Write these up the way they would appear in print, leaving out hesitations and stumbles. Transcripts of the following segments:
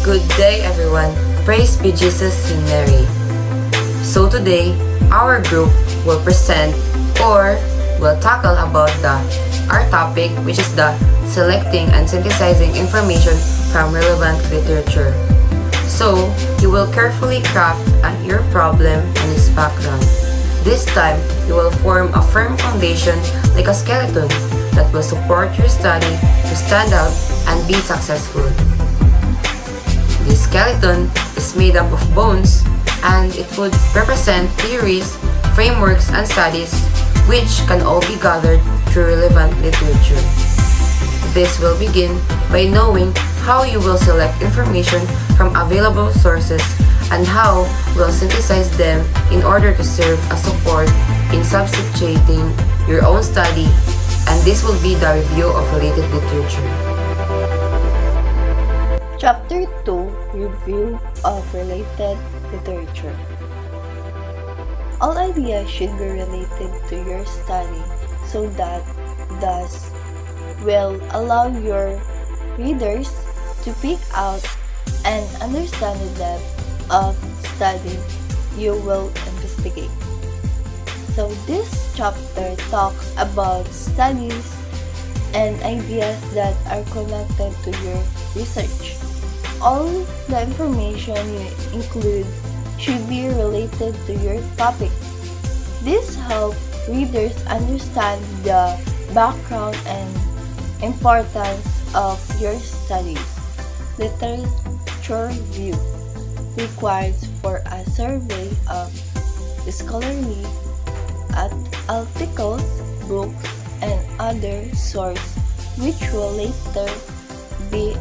Good day, everyone. Praise be Jesus and Mary. So today, our group will present or will tackle about our topic, which is the selecting and synthesizing information from relevant literature. So, you will carefully craft your problem and its background. This time, you will form a firm foundation like a skeleton that will support your study to stand out and be successful. This skeleton is made up of bones and it would represent theories, frameworks, and studies which can all be gathered through relevant literature. This will begin by knowing how you will select information from available sources and how we'll synthesize them in order to serve as support in substituting your own study, and this will be the review of related literature. Chapter 2, Review of Related Literature. All ideas should be related to your study so that thus will allow your readers to pick out and understand the depth of study you will investigate. So this chapter talks about studies and ideas that are connected to your research. All the information you include should be related to your topic. This helps readers understand the background and importance of your studies. Literature review requires for a survey of scholarly articles, books, and other sources which will later be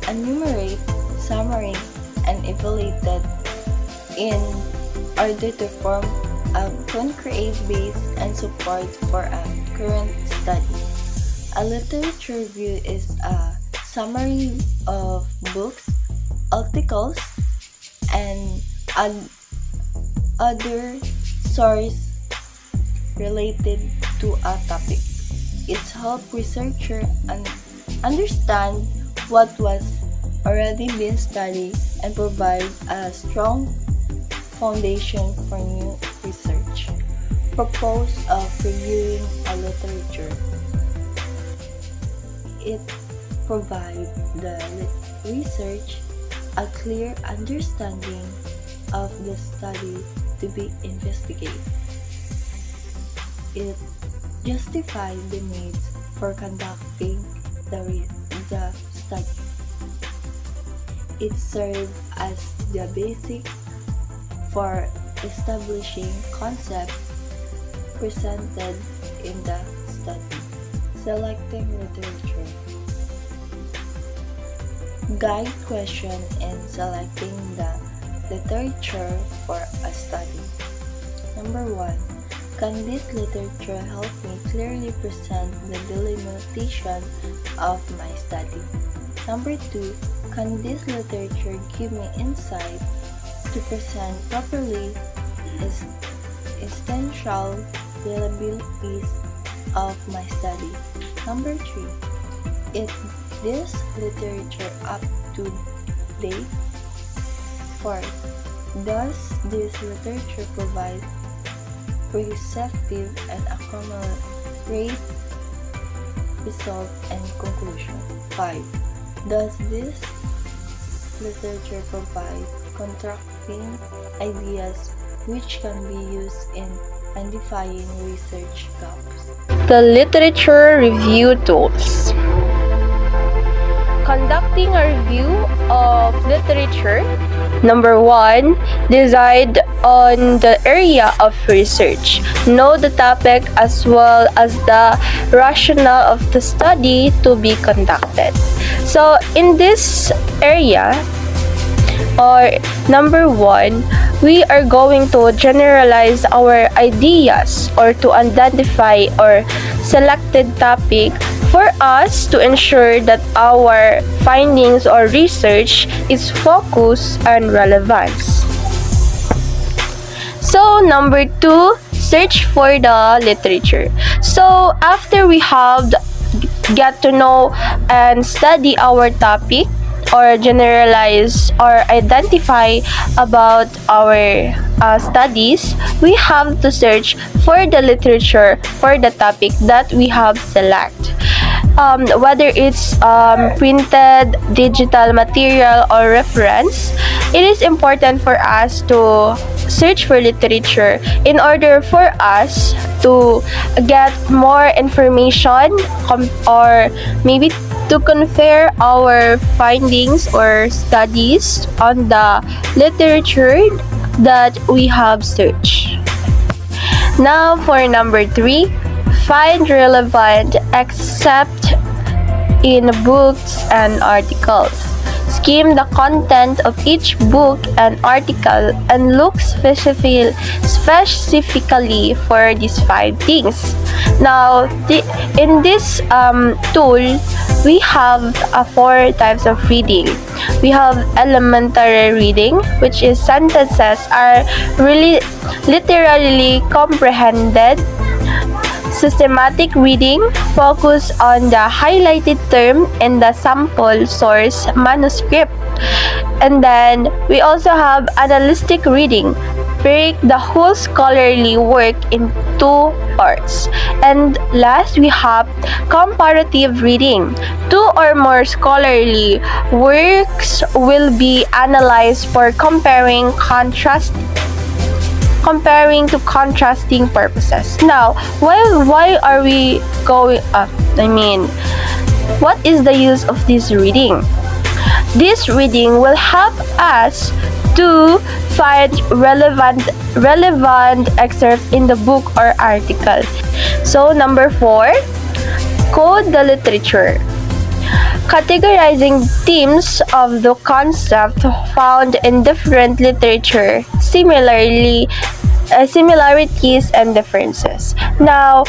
enumerated, summarized, and evaluated in order to form a concrete base and support for a current study. A literature review is a summary of books, articles, and other sources related to a topic. It helps researchers understand what was already been studied and provide a strong foundation for new research. Purpose of reviewing a literature. It provides the research a clear understanding of the study to be investigated. It justifies the needs for conducting the study. It serves as the basis for establishing concepts presented in the study. Selecting literature. Guide question in selecting the literature for a study. Number 1. Can this literature help me clearly present the delimitation of my study? Number 2. Can this literature give me insight to present properly essential reliabilities of my study? Number 3. Is this literature up to date? 4. Does this literature provide preceptive and accurate result and conclusion? 5. Does this literature provide contrasting ideas which can be used in identifying research gaps? The literature review tools. Conducting a review of literature. Number 1, decide on the area of research. Know the topic as well as the rationale of the study to be conducted. So in this area, or number 1, we are going to generalize our ideas or to identify or selected topic for us to ensure that our findings or research is focused and relevance. So number 2, search for the literature. So after we have get to know and study our topic, or generalize or identify about our studies, we have to search for the literature for the topic that we have select. Whether it's printed, digital material, or reference, it is important for us to search for literature in order for us to get more information or maybe to compare our findings or studies on the literature that we have searched. Now for number 3, find relevant except in books and articles. Skim the content of each book and article and look specifically for these 5 things. Now, in this tool, we have 4 types of reading. We have elementary reading, which is sentences are really literally comprehended. Systematic reading, focus on the highlighted term in the sample source manuscript. And then we also have analytic reading, break the whole scholarly work in 2 parts. And last, we have comparative reading. 2 or more scholarly works will be analyzed for comparing to contrasting purposes. Now, why are we going up? What is the use of this reading? This reading will help us to find relevant excerpts in the book or article. So, number 4, code the literature. Categorizing themes of the concept found in different literature, similarities and differences. Now,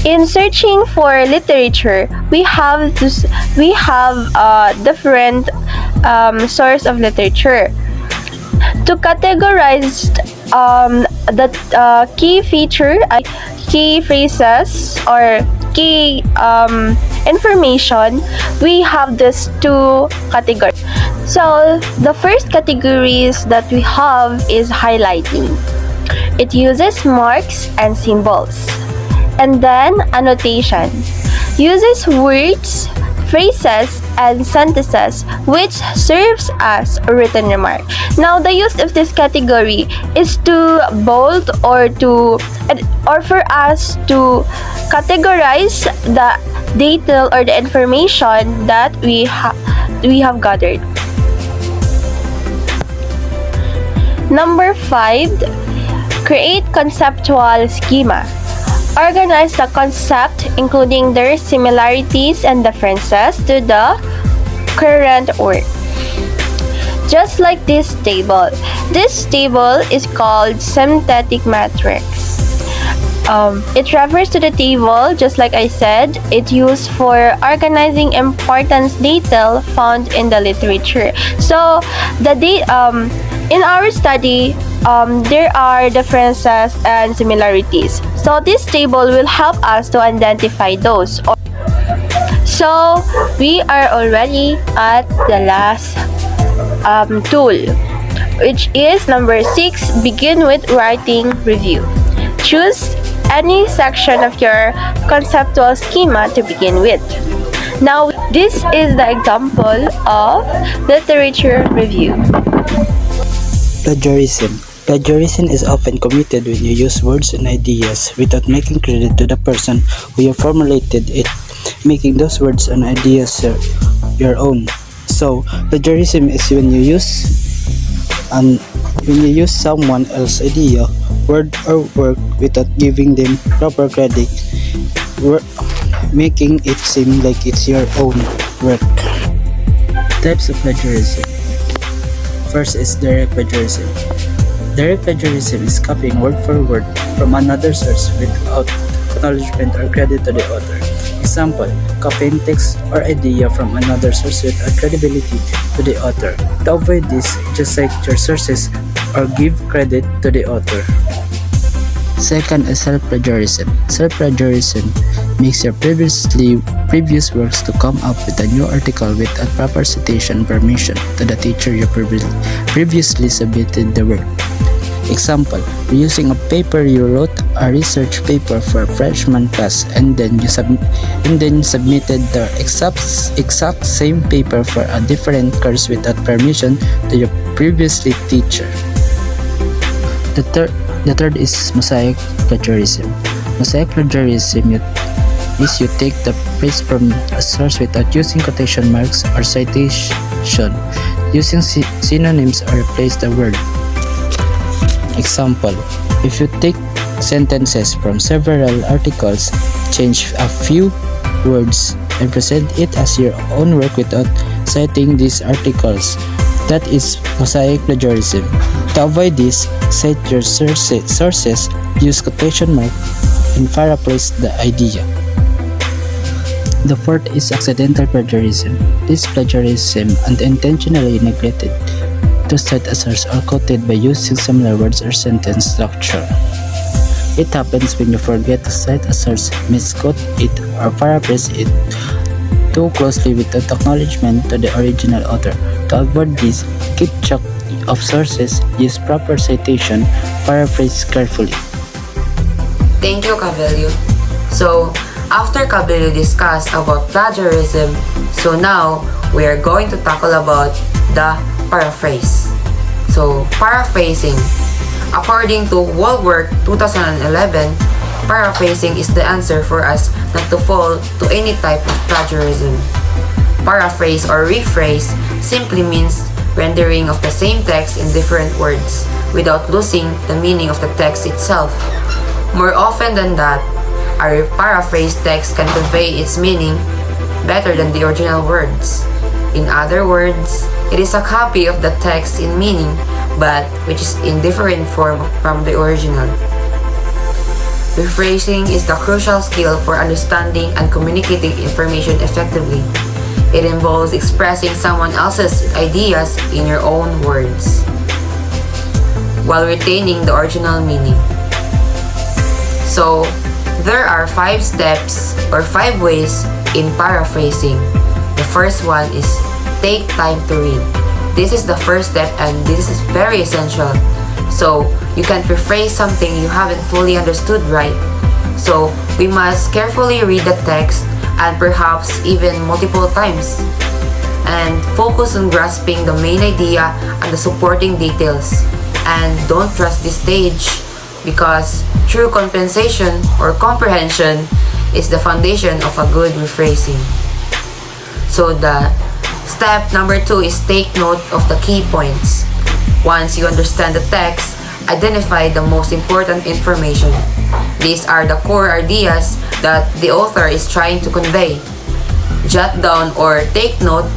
in searching for literature, we have different source of literature. To categorize the key feature, key phrases, or key information, we have these 2 categories. So, the first categories that we have is highlighting. It uses marks and symbols. And then annotation. Uses words, phrases, and sentences which serves as a written remark. Now, the use of this category is to bold or for us to categorize the data or the information that we have gathered. Number 5, create conceptual schema. Organize the concept, including their similarities and differences to the current work. Just like this table. This table is called synthetic matrix. It refers to the table, just like I said, it's used for organizing important data found in the literature. So, in our study, there are differences and similarities. So, this table will help us to identify those. So, we are already at the last tool, which is number 6, begin with writing review. Choose any section of your conceptual schema to begin with. Now, this is the example of literature review. Plagiarism. Plagiarism is often committed when you use words and ideas without making credit to the person who formulated it, making those words and ideas your own. So, plagiarism is when you use someone else's idea, word or work without giving them proper credit, making it seem like it's your own work. Types of plagiarism. First is direct plagiarism. Direct plagiarism is copying word for word from another source without acknowledgement or credit to the author. Example, copying text or idea from another source without credibility to the author. To avoid this, just cite your sources or give credit to the author. Second is self-plagiarism. Self-plagiarism makes your previous works to come up with a new article without proper citation permission to the teacher you previously submitted the work. Example, using a paper you wrote a research paper for a freshman class and then you submitted the exact same paper for a different course without permission to your previously teacher. The third is mosaic plagiarism. Mosaic plagiarism is you take the phrase from a source without using quotation marks or citation, using synonyms or replace the word. Example, if you take sentences from several articles, change a few words, and present it as your own work without citing these articles, that is mosaic plagiarism. To avoid this, cite your sources, use quotation mark, and paraphrase the idea. The fourth is accidental plagiarism. This plagiarism unintentionally neglected to cite a source or quoted by using similar words or sentence structure. It happens when you forget to cite a source, misquote it, or paraphrase it too closely without acknowledgement to the original author. To avoid this, keep track of sources, use proper citation, paraphrase carefully. Thank you, Cabello. So, after Cabello discussed about plagiarism, so now we are going to tackle about the paraphrase. So, paraphrasing. According to Woolworth 2011, paraphrasing is the answer for us not to fall to any type of plagiarism. Paraphrase or rephrase simply means rendering of the same text in different words without losing the meaning of the text itself. More often than that, a paraphrased text can convey its meaning better than the original words. In other words, it is a copy of the text in meaning, but which is in different form from the original. Rephrasing is the crucial skill for understanding and communicating information effectively. It involves expressing someone else's ideas in your own words, while retaining the original meaning. So, there are 5 steps or 5 ways in paraphrasing. The first one is take time to read. This is the first step and this is very essential. So, you can rephrase something you haven't fully understood right. So, we must carefully read the text and perhaps even multiple times. And focus on grasping the main idea and the supporting details. And don't trust this stage because true compensation or comprehension is the foundation of a good rephrasing. So the step number 2 is take note of the key points. Once you understand the text, identify the most important information. These are the core ideas that the author is trying to convey. Jot down or take note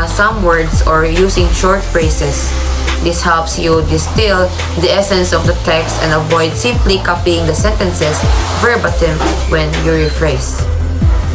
some words or using short phrases. This helps you distill the essence of the text and avoid simply copying the sentences verbatim when you rephrase.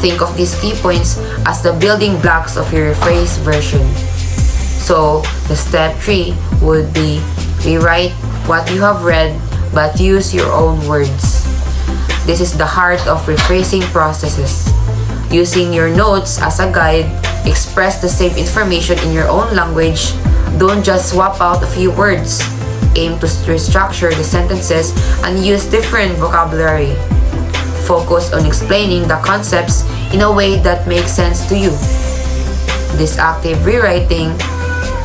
Think of these key points as the building blocks of your rephrase version. So, the step 3 would be rewrite what you have read but use your own words. This is the heart of rephrasing processes. Using your notes as a guide, express the same information in your own language. Don't just swap out a few words. Aim to restructure the sentences and use different vocabulary. Focus on explaining the concepts in a way that makes sense to you. This active rewriting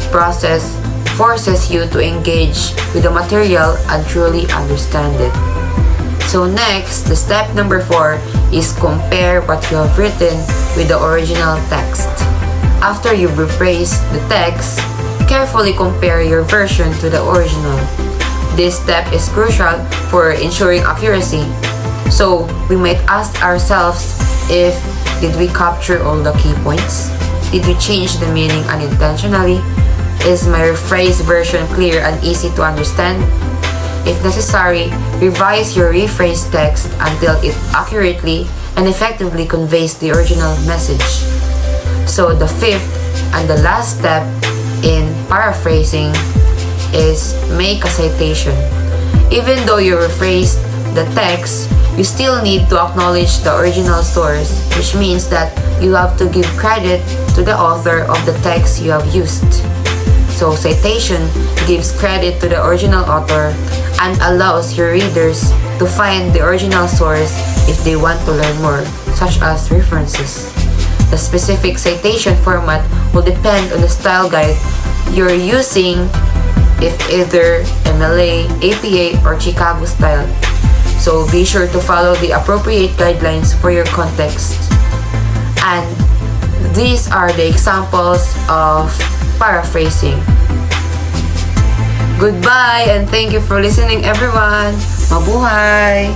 process forces you to engage with the material and truly understand it. So next, the step number 4 is compare what you have written with the original text. After you've rephrased the text, carefully compare your version to the original. This step is crucial for ensuring accuracy. So we might ask ourselves if did we capture all the key points? Did we change the meaning unintentionally? Is my rephrased version clear and easy to understand? If necessary, revise your rephrased text until it accurately and effectively conveys the original message. So the 5th and the last step in paraphrasing is make a citation. Even though you rephrased the text, you still need to acknowledge the original source, which means that you have to give credit to the author of the text you have used. So citation gives credit to the original author and allows your readers to find the original source if they want to learn more, such as references. The specific citation format will depend on the style guide you're using, if either MLA, APA, or Chicago style. So be sure to follow the appropriate guidelines for your context. And these are the examples of paraphrasing. Goodbye and thank you for listening, everyone. Mabuhay!